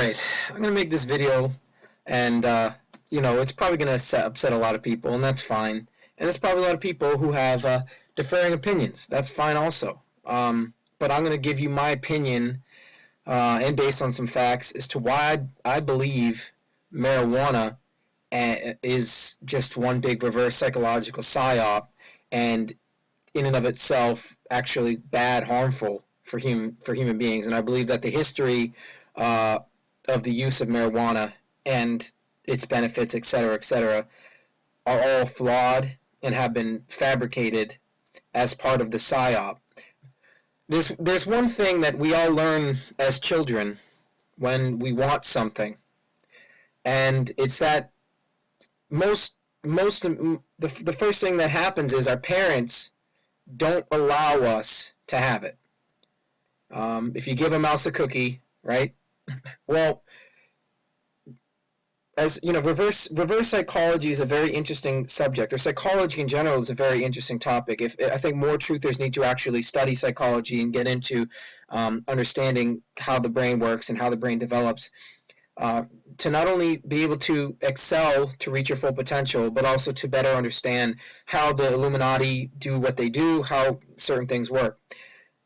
Alright, I'm going to make this video, and, it's probably going to upset a lot of people, and that's fine. And there's probably a lot of people who have differing opinions. That's fine also. But I'm going to give you my opinion, and based on some facts, as to why I believe marijuana is just one big reverse psychological psy-op, and in and of itself actually bad, harmful for human beings. And I believe that the history of the use of marijuana and its benefits, etc., are all flawed and have been fabricated as part of the psy-op. There's one thing that we all learn as children when we want something, and it's that the first thing that happens is our parents don't allow us to have it. If you give a mouse a cookie, right? Well, as you know, reverse psychology is a very interesting subject, or psychology in general is a very interesting topic. I think more truthers need to actually study psychology and get into understanding how the brain works and how the brain develops, to not only be able to excel to reach your full potential, but also to better understand how the Illuminati do what they do, how certain things work.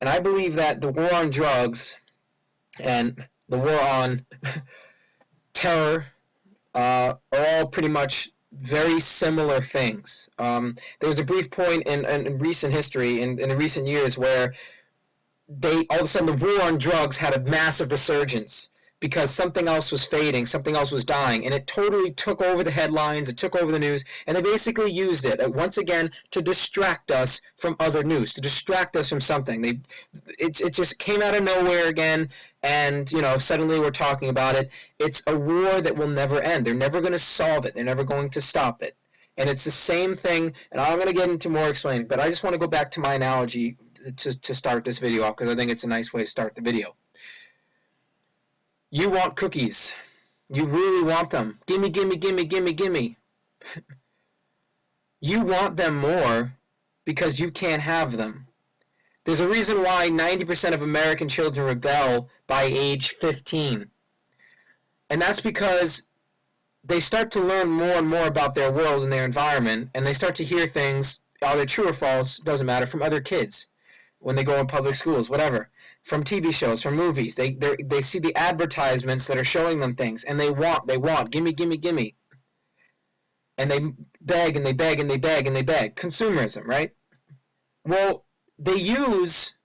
And I believe that the war on drugs and the war on terror are all pretty much very similar things. There was a brief point in recent history, in the recent years, where all of a sudden the war on drugs had a massive resurgence because something else was fading, something else was dying, and it totally took over the headlines, it took over the news, and they basically used it, once again, to distract us from other news, to distract us from something. It just came out of nowhere again, and, suddenly we're talking about it. It's a war that will never end. They're never going to solve it. They're never going to stop it. And it's the same thing, and I'm going to get into more explaining, but I just want to go back to my analogy to start this video off, because I think it's a nice way to start the video. You want cookies. You really want them. Gimme, gimme, gimme, gimme, gimme. You want them more because you can't have them. There's a reason why 90% of American children rebel by age 15. And that's because they start to learn more and more about their world and their environment, and they start to hear things, are they true or false, doesn't matter, from other kids. When they go in public schools, whatever, from TV shows, from movies, they see the advertisements that are showing them things, and they want, gimme, gimme, gimme, and they beg and they beg and they beg and they beg. Consumerism, right? Well, they use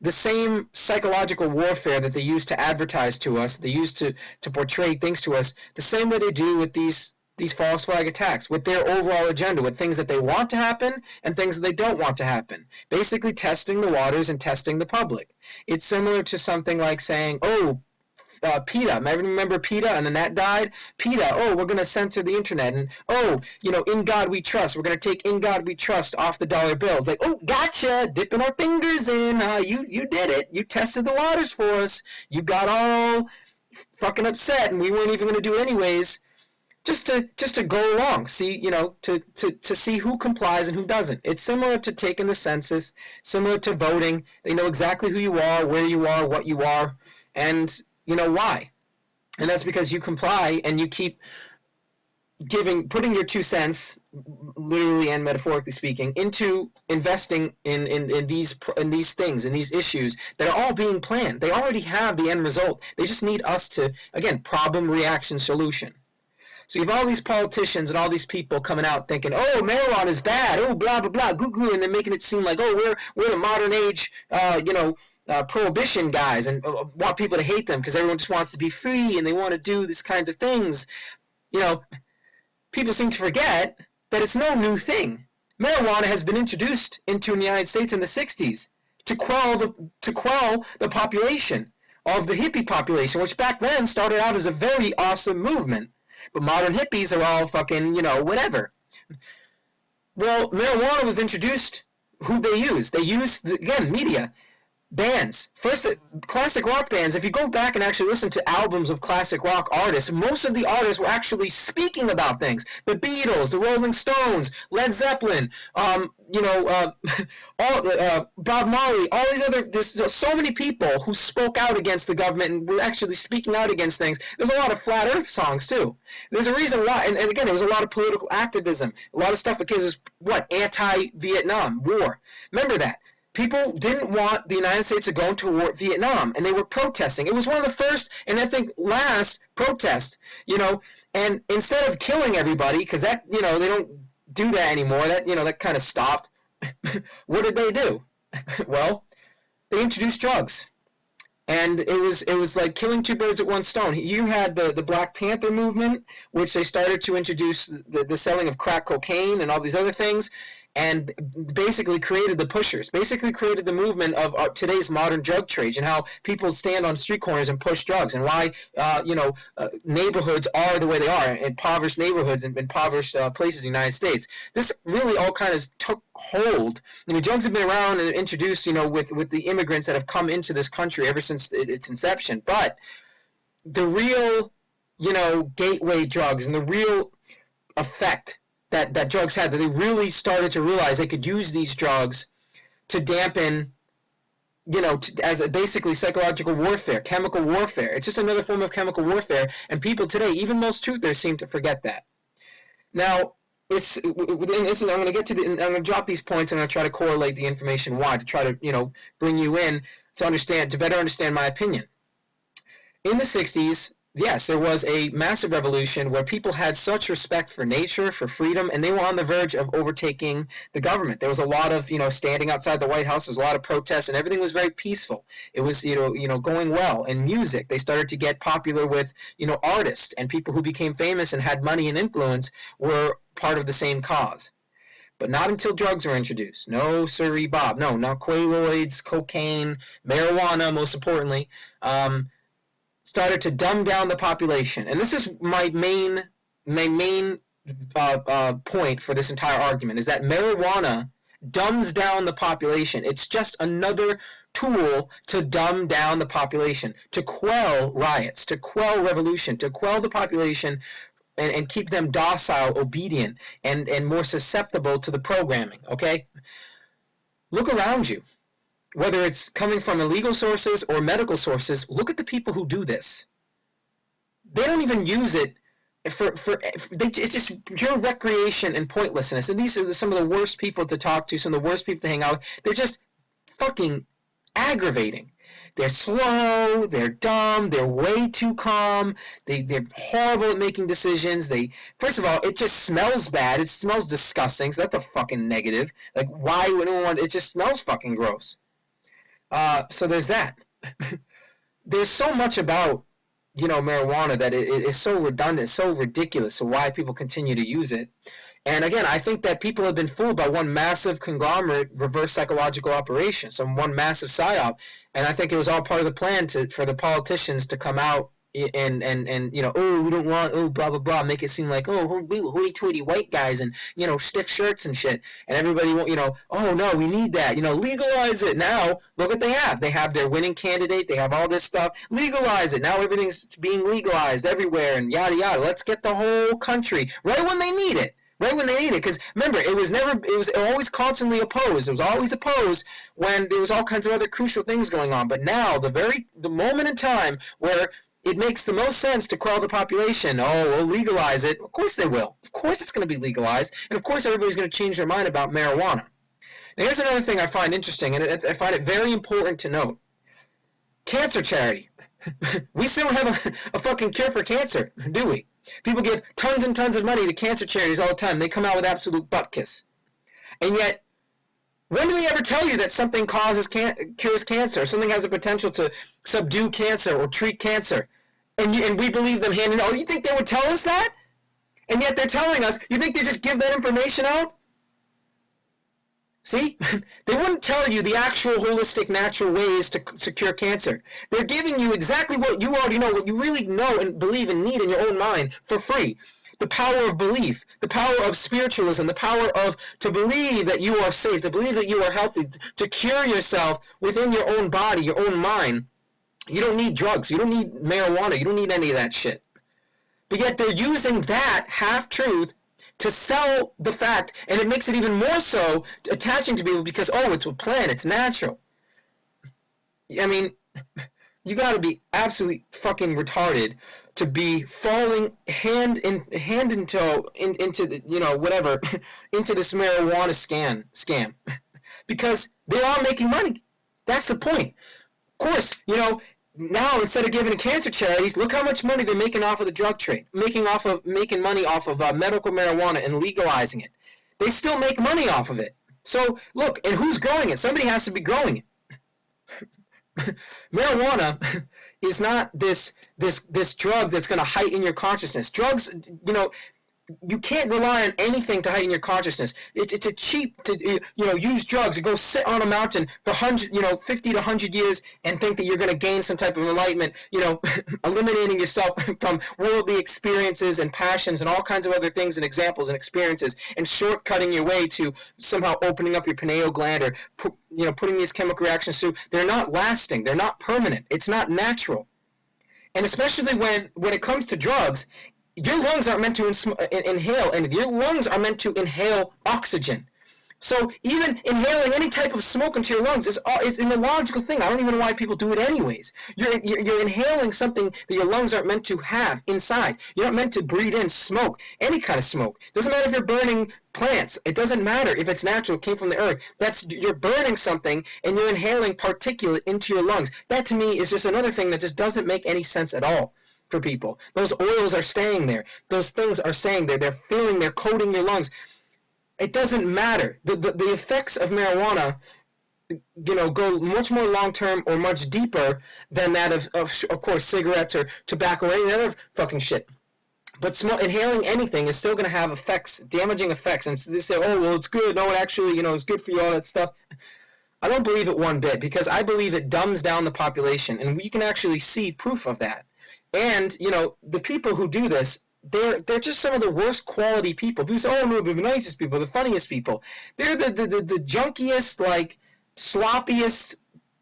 the same psychological warfare that they use to advertise to us, they use to portray things to us, the same way they do with these false flag attacks, with their overall agenda, with things that they want to happen and things that they don't want to happen. Basically testing the waters and testing the public. It's similar to something like saying, PETA, remember PETA, and then that died? PETA, we're going to censor the internet, and in God we trust, we're going to take in God we trust off the dollar bills. Like, gotcha, dipping our fingers in, you did it, you tested the waters for us, you got all fucking upset, and we weren't even going to do it anyways. Just to go along, see, to see who complies and who doesn't. It's similar to taking the census, similar to voting. They know exactly who you are, where you are, what you are, and why. And that's because you comply and you keep putting your 2 cents, literally and metaphorically speaking, into investing in these things, in these issues that are all being planned. They already have the end result. They just need us to, again, problem, reaction, solution. So you have all these politicians and all these people coming out thinking, marijuana is bad, blah, blah, blah, goo-goo, and they're making it seem like, we're the modern age, prohibition guys, and want people to hate them because everyone just wants to be free and they want to do these kinds of things. People seem to forget that it's no new thing. Marijuana has been introduced into the United States in the 60s to quell the population of the hippie population, which back then started out as a very awesome movement. But modern hippies are all fucking, whatever. Well, marijuana was introduced, who they used? They used, again, media. bands. First, classic rock bands, if you go back and actually listen to albums of classic rock artists, most of the artists were actually speaking about things. The Beatles, the Rolling Stones, Led Zeppelin, all Bob Marley, all these other, there's so many people who spoke out against the government and were actually speaking out against things. There's a lot of flat earth songs too. There's a reason why, and again, there was a lot of political activism, a lot of stuff because anti-Vietnam war. Remember that. People didn't want the United States to go into war with Vietnam, and they were protesting. It was one of the first, and I think last, protests, and instead of killing everybody, because that, they don't do that anymore, that kind of stopped, what did they do? Well, they introduced drugs. And it was like killing two birds with one stone. You had the Black Panther movement, which they started to introduce the selling of crack cocaine and all these other things, and basically created the pushers, basically created the movement of today's modern drug trade and how people stand on street corners and push drugs, and why neighborhoods are the way they are, impoverished neighborhoods and impoverished places in the United States. This really all kind of took hold. Drugs have been around and introduced, with the immigrants that have come into this country ever since its inception. But the real, gateway drugs and the real effect that drugs had, that they really started to realize they could use these drugs to dampen, as basically psychological warfare, chemical warfare. It's just another form of chemical warfare, and people today, even most truthers, seem to forget that. Now, I'm going to get to I'm going to drop these points, and I'm going to try to correlate the information why, to try to, bring you in to better understand my opinion. In the 60s, yes, there was a massive revolution where people had such respect for nature, for freedom, and they were on the verge of overtaking the government. There was a lot of, standing outside the White House. There was a lot of protests, and everything was very peaceful. It was, going well. In music, they started to get popular with, artists, and people who became famous and had money and influence were part of the same cause. But not until drugs were introduced. No, sirree, Bob. No, not quaaludes, cocaine, marijuana, most importantly. Started to dumb down the population. And this is my main point for this entire argument, is that marijuana dumbs down the population. It's just another tool to dumb down the population, to quell riots, to quell revolution, to quell the population and keep them docile, obedient, and more susceptible to the programming, okay? Look around you. Whether it's coming from illegal sources or medical sources, look at the people who do this. They don't even use it it's just pure recreation and pointlessness. And these are some of the worst people to talk to, some of the worst people to hang out with. They're just fucking aggravating. They're slow, they're dumb, they're way too calm, they're horrible at making decisions. First of all, it just smells bad. It smells disgusting, so that's a fucking negative. Like, why would anyone want it? Just smells fucking gross. So there's that. There's so much about, marijuana that it is so redundant, so ridiculous, so why people continue to use it. And again, I think that people have been fooled by one massive conglomerate reverse psychological operation, one massive psy-op, and I think it was all part of the plan for the politicians to come out and we don't want, blah, blah, blah, make it seem like, hooty-tooty white guys and, stiff shirts and shit, and everybody, oh, no, we need that, legalize it. Now, look what they have. They have their winning candidate. They have all this stuff. Legalize it. Now everything's being legalized everywhere and yada, yada. Let's get the whole country right when they need it. Right when they need it, because remember, it was always constantly opposed. It was always opposed when there was all kinds of other crucial things going on. But now, the moment in time where it makes the most sense to quell the population, we'll legalize it. Of course they will. Of course it's going to be legalized, and of course everybody's going to change their mind about marijuana. Now here's another thing I find interesting, and I find it very important to note. Cancer charity. We still don't have a fucking cure for cancer, do we? People give tons and tons of money to cancer charities all the time. They come out with absolute butt kiss. And yet, when do they ever tell you that something cures cancer, or something has the potential to subdue cancer or treat cancer? And we believe them hand in hand. You think they would tell us that? And yet they're telling us, you think they just give that information out? See? They wouldn't tell you the actual holistic natural ways to cure cancer. They're giving you exactly what you already know, what you really know and believe and need in your own mind for free. the power of belief, the power of spiritualism, the power of to believe that you are safe, to believe that you are healthy, to cure yourself within your own body, your own mind. You don't need drugs. You don't need marijuana. You don't need any of that shit. But yet they're using that half-truth to sell the fact, and it makes it even more so attaching to people because, oh, it's a plant, it's natural. I mean, you gotta be absolutely fucking retarded to be falling hand in toe into the, you know, whatever, into this marijuana scam. Because they are making money. That's the point. Of course, you know, now instead of giving to cancer charities, look how much money they're making off of the drug trade, making money off of medical marijuana and legalizing it. They still make money off of it. So look, and who's growing it? Somebody has to be growing it. Marijuana is not this drug that's going to heighten your consciousness. Drugs, you know, you can't rely on anything to heighten your consciousness. It's a cheap to, you know, use drugs and go sit on a mountain for 50 to 100 years and think that you're going to gain some type of enlightenment, you know, eliminating yourself from worldly experiences and passions and all kinds of other things and examples and experiences, and shortcutting your way to somehow opening up your pineal gland or, you know, putting these chemical reactions through. They're not lasting. They're not permanent. It's not natural. And especially when it comes to drugs, your lungs aren't meant to inhale, and your lungs are meant to inhale oxygen. So even inhaling any type of smoke into your lungs is an illogical thing. I don't even know why people do it anyways. You're inhaling something that your lungs aren't meant to have inside. You're not meant to breathe in smoke, any kind of smoke. Doesn't matter if you're burning plants. It doesn't matter if it's natural, it came from the earth. You're burning something and you're inhaling particulate into your lungs. That to me is just another thing that just doesn't make any sense at all. For people, those oils are staying there. Those things are staying there. They're coating your lungs. It doesn't matter. The effects of marijuana, you know, go much more long term or much deeper than that of course cigarettes or tobacco or any other fucking shit. But inhaling anything is still going to have effects, damaging effects. And so they say, oh well, it's good. No, it actually, you know, it's good for you. All that stuff. I don't believe it one bit, because I believe it dumbs down the population, and we can actually see proof of that. And, you know, the people who do this, they're just some of the worst quality people. People say, oh no, they're the nicest people, the funniest people. They're the junkiest, like, sloppiest,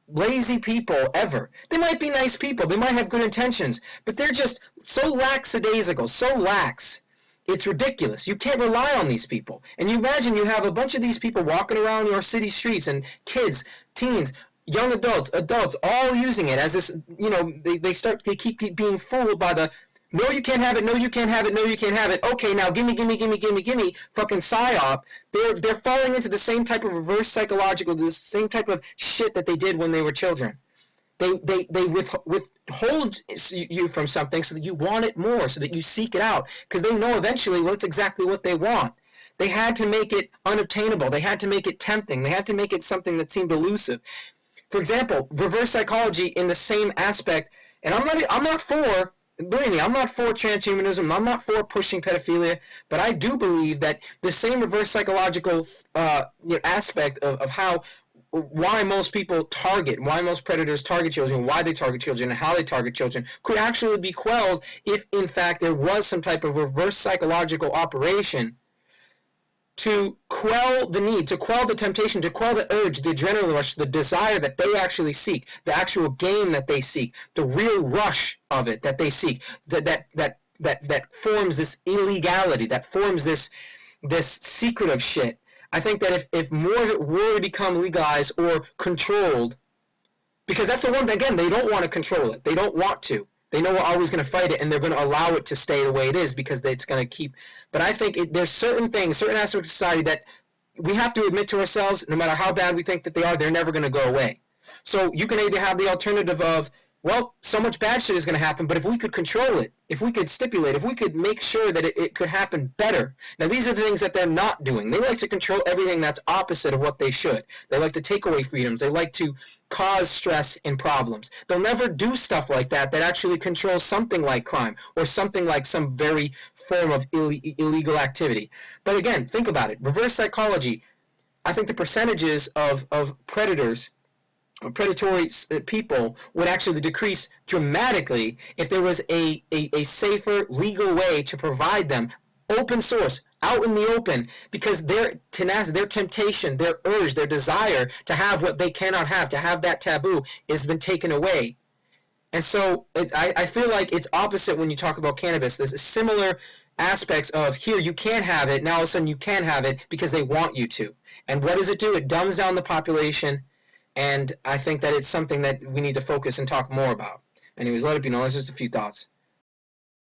lazy people ever. They might be nice people, they might have good intentions, but they're just so lackadaisical, so lax. It's ridiculous. You can't rely on these people. And you imagine you have a bunch of these people walking around your city streets, and kids, teens, young adults, all using it as this, you know, they keep being fooled by the, no, you can't have it, no, you can't have it, no, you can't have it. Okay, now gimme, fucking Psy-op. They're falling into the same type of reverse psychological, the same type of shit that they did when they were children. They withhold you from something so that you want it more, so that you seek it out, because they know eventually, well, it's exactly what they want. They had to make it unobtainable. They had to make it tempting. They had to make it something that seemed elusive. For example, reverse psychology in the same aspect, and I'm not for, believe me, I'm not for transhumanism, I'm not for pushing pedophilia, but I do believe that the same reverse psychological aspect of why most predators target children, why they target children, and how they target children could actually be quelled if, in fact, there was some type of reverse psychological operation to quell the need, to quell the temptation, to quell the urge, the adrenaline rush, the desire that they actually seek, the actual game that they seek, the real rush of it that they seek, that forms this illegality, that forms this secretive shit. I think that if more of it were to become legalized or controlled, because that's the one thing, again, they don't want to control it. They don't want to. They know we're always going to fight it, and they're going to allow it to stay the way it is because it's going to keep. But I think there's certain things, certain aspects of society that we have to admit to ourselves, no matter how bad we think that they are, they're never going to go away. So you can either have the alternative of, well, so much bad shit is going to happen, but if we could control it, if we could stipulate, if we could make sure that it could happen better. Now, these are the things that they're not doing. They like to control everything that's opposite of what they should. They like to take away freedoms. They like to cause stress and problems. They'll never do stuff like that actually controls something like crime or something like some very form of illegal activity. But again, think about it. Reverse psychology, I think the percentages of predators, predatory people would actually decrease dramatically if there was a safer, legal way to provide them open source, out in the open, because their tenacity, their temptation, their urge, their desire to have what they cannot have, to have that taboo, has been taken away. And so I feel like it's opposite when you talk about cannabis. There's similar aspects of, here, you can't have it, now all of a sudden you can have it because they want you to. And what does it do? It dumbs down the population, and I think that it's something that we need to focus and talk more about. Anyways, let it be known. That's just a few thoughts.